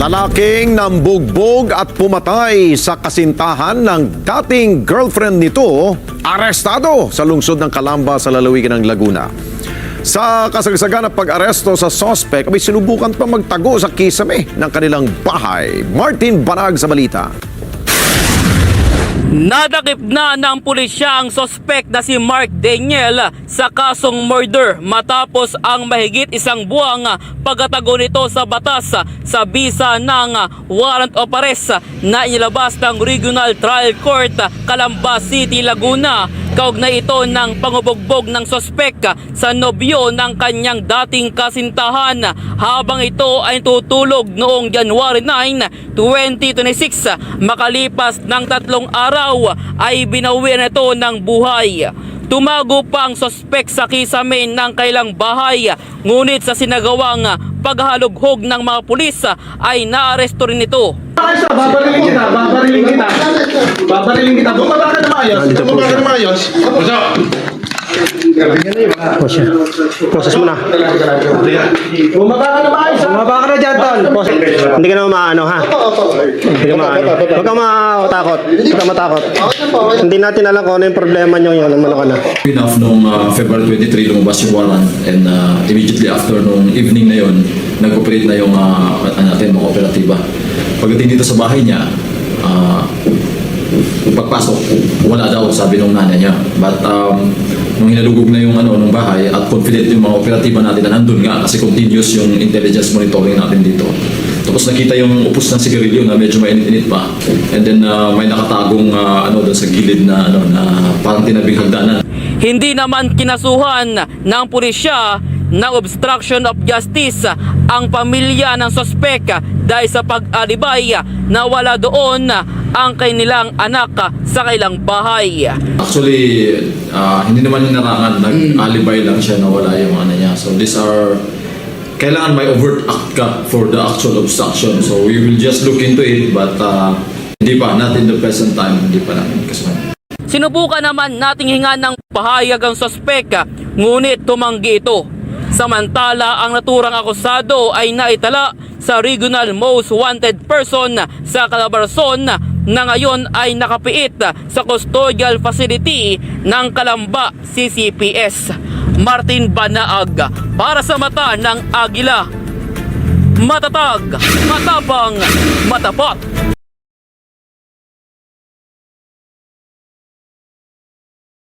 Lalaking nambugbog at pumatay sa kasintahan ng dating girlfriend nito, arestado sa lungsod ng Calamba sa lalawigan ng Laguna. Sa kasagsagan ng pag-aresto sa sospek, may sinubukan pa magtago sa kisame ng kanilang bahay. Martin Banag sa balita. Nadakip na ng pulisya ang sospek na si Mark Daniel sa kasong murder matapos ang mahigit isang buwang pagkatago nito sa batas sa bisa ng warrant of arrest na inilabas ng Regional Trial Court Calamba City, Laguna. Kaugnay ito ng pangubugbog ng sospek sa nobyo ng kanyang dating kasintahan habang ito ay tutulog noong January 9, 2026. Makalipas ng 3 araw ay binawian ito ng buhay. Tumago pa ang sospek sa kisame ng kailang bahay, ngunit sa sinagawang paghalughog ng mga pulis ay naaresto rin ito. Babariling kita. Bumaba ka na maayos. Proses mo na. Bumaba ka na maayos. Bumaba ka na dyan, Tol. Hindi ka na maano, ha? Hindi ka maano. Huwag kang matakot. Huwag kang matakot. Hindi natin alam kung ano yung problema nyo yun. Ano ka na. Enough nung February 23 lumabas yung warrant, and immediately after nung evening na yon, nag-operate na yung natin mga operatiba. Pagdating dito sa bahay niya, pagpasok, wala daw, sabi nung nanay niya. But nung hinalugog na yung nung bahay at confident yung mga operatiba natin na nandun nga kasi continuous yung intelligence monitoring natin dito. Tapos nakita yung upos ng sigarilyo na medyo mainit-init pa. And then may nakatagong doon sa gilid na na parang tinabing hagdanan. Hindi naman kinasuhan ng pulisya ng obstruction of justice ang pamilya ng sospek dahil sa pag-alibay na wala doon ang kanilang anak sa kailang bahay. Actually, hindi naman hinarangan, nag-alibay lang siya na wala yung niya. So these are, kailangan may overt act ka for the actual obstruction. So we will just look into it, but hindi pa, not in the present time, hindi pa namin kasuhan. Sinubukan naman nating hingan ng pahayag ang sospek, ngunit tumanggi ito. Samantala, ang naturang akusado ay naitala sa Regional Most Wanted Person sa Calabarzon na ngayon ay nakapiit sa custodial facility ng Calamba CCPS. Martin Banaag para sa Mata ng Agila. Matatag, matapang, matapat.